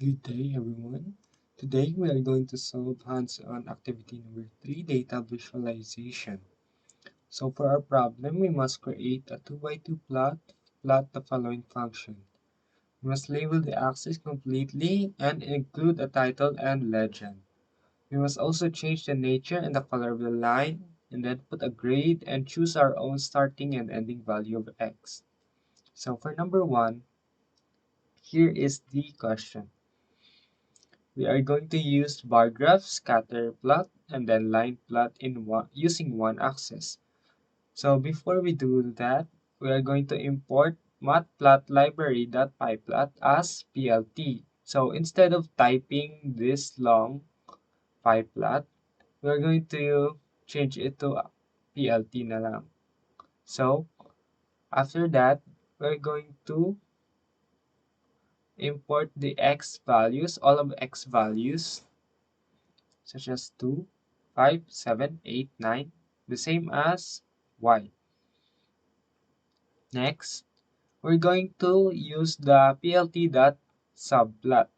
Good day, everyone. Today we are going to solve hands-on activity number 3, data visualization. So for our problem, we must create a 2 by 2 plot the following function. We must label the axis completely and include a title and legend. We must also change the nature and the color of the line, and then put a grade and choose our own starting and ending value of x. So for number 1, here is the question. We are going to use bar graph, scatter plot, and then line plot using one axis. So before we do that, we are going to import matplotlib.pyplot as PLT. So instead of typing this long pyplot, we are going to change it to PLT na lang. So after that, we're going to import the x values, all of x values, such as 2, 5, 7, 8, 9, the same as y. Next, we're going to use the plt.subplot.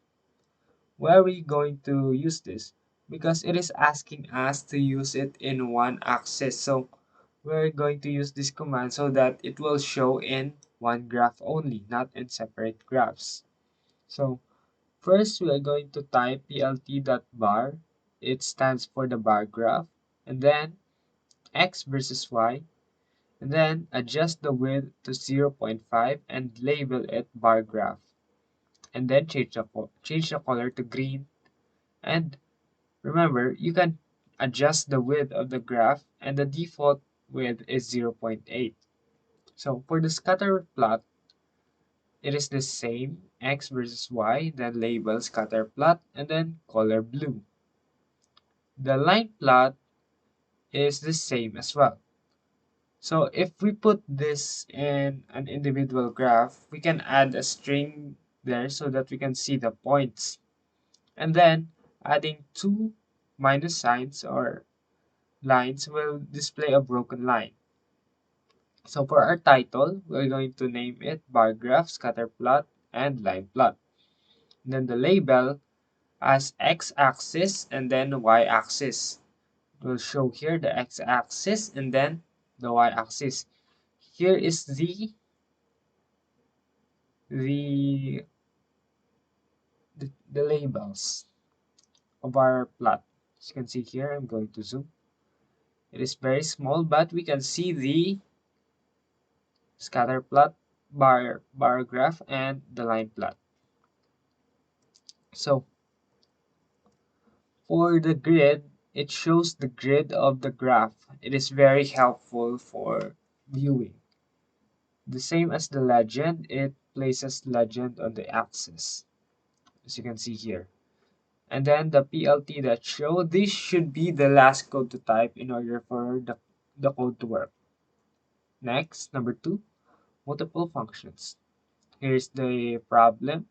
Why are we going to use this? Because it is asking us to use it in one axis. So we're going to use this command so that it will show in one graph only, not in separate graphs. So first, we are going to type plt.bar. It stands for the bar graph. And then x versus y, and then adjust the width to 0.5 and label it bar graph. And then change the color to green. And remember, you can adjust the width of the graph, and the default width is 0.8. So for the scatter plot, it is the same, x versus y, then label scatter plot, and then color blue. The line plot is the same as well. So if we put this in an individual graph, we can add a string there so that we can see the points. And then adding two minus signs or lines will display a broken line. So for our title, we're going to name it bar graph, scatter plot, and line plot. And then the label as x-axis and then y-axis. We'll show here the x-axis and then the y-axis. Here is the the labels of our plot. As you can see here, I'm going to zoom. It is very small, but we can see the scatter plot, bar graph, and the line plot. So for the grid, it shows the grid of the graph. It is very helpful for viewing. The same as the legend, it places legend on the axis, as you can see here. And then the PLT that show, this should be the last code to type in order for the code to work. Next, number 2, multiple functions. Here's the problem,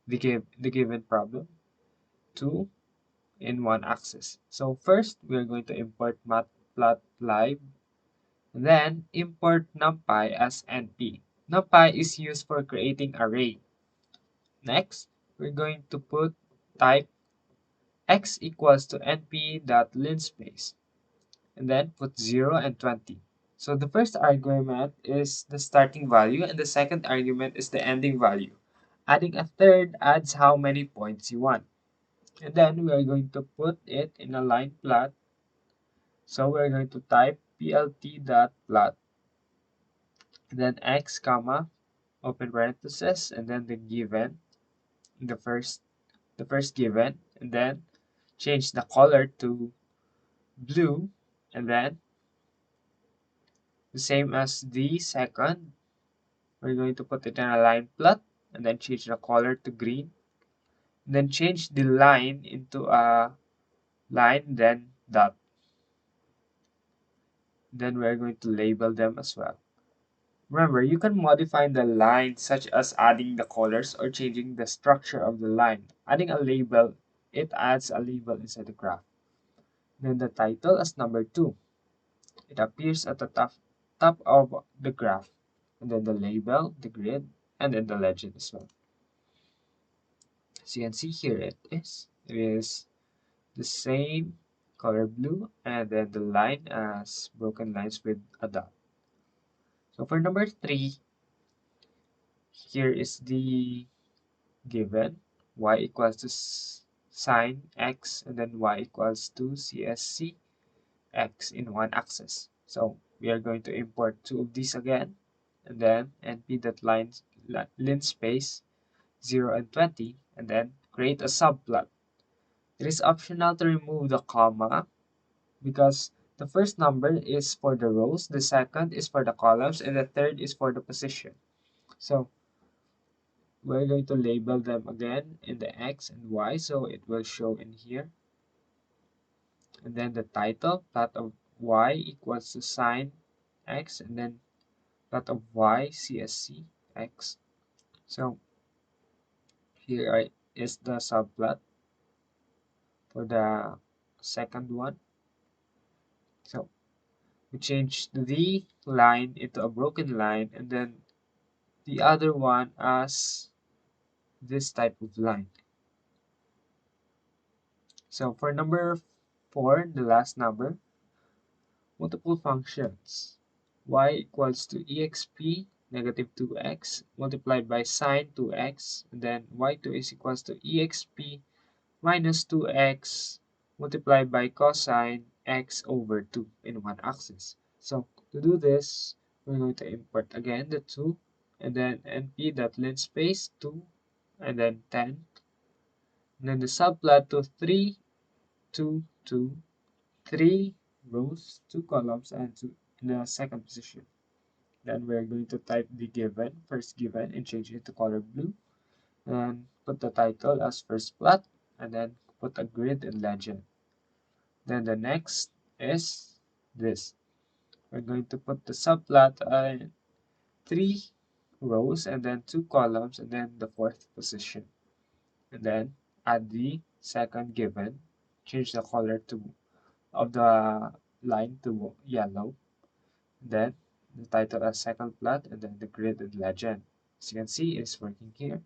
the given problem, 2 in one axis. So first, we're going to import matplotlib, then import numpy as np. Numpy is used for creating array. Next, we're going to put type x equals to np.linspace, and then put 0 and 20. So the first argument is the starting value and the second argument is the ending value. Adding a third adds how many points you want. And then we are going to put it in a line plot. So we're going to type plt.plot, then x comma, open parenthesis, and then the given, the first given, and then change the color to blue, and then the same as the second, we're going to put it in a line plot and then change the color to green. Then change the line into a line, then dot. Then we're going to label them as well. Remember, you can modify the line such as adding the colors or changing the structure of the line. Adding a label, it adds a label inside the graph. Then the title as number 2. It appears at the top of the graph. And then the label, the grid, and then the legend as well. So you can see here it is. It is the same color blue and then the line as broken lines with a dot. So for number 3, here is the given y equals to sine x and then y equals to CSC x in one axis. So we are going to import two of these again and then np that linspace 0 and 20 and then create a subplot. It is optional to remove the comma because the first number is for the rows, the second is for the columns, and the third is for the position. So we're going to label them again in the X and Y, so it will show in here. And then the title, plot of Y equals to sine X, and then plot of Y CSC X. So here is the subplot for the second one. So we change the line into a broken line, and then the other one as this type of line. So for number 4, the last number, multiple functions. Y equals to exp negative 2x multiplied by sine 2x, and then y2 is equals to exp minus 2x multiplied by cosine x over 2 in one axis. So to do this, we're going to import again the 2 and then np.linspace 2 and then 10. And then the subplot to 3, 2, 2, 3 rows, 2 columns, and 2 in the second position. Then we're going to type the given, first given, and change it to color blue. And put the title as first plot, and then put a grid and legend. Then the next is this. We're going to put the subplot 3 rows, and then 2 columns, and then the fourth position. And then add the second given, change the color to of the line to yellow. Then the title as second plot and then the grid and legend. As you can see, it's working here.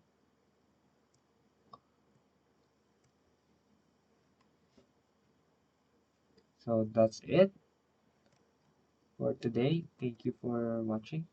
So that's it for today. Thank you for watching.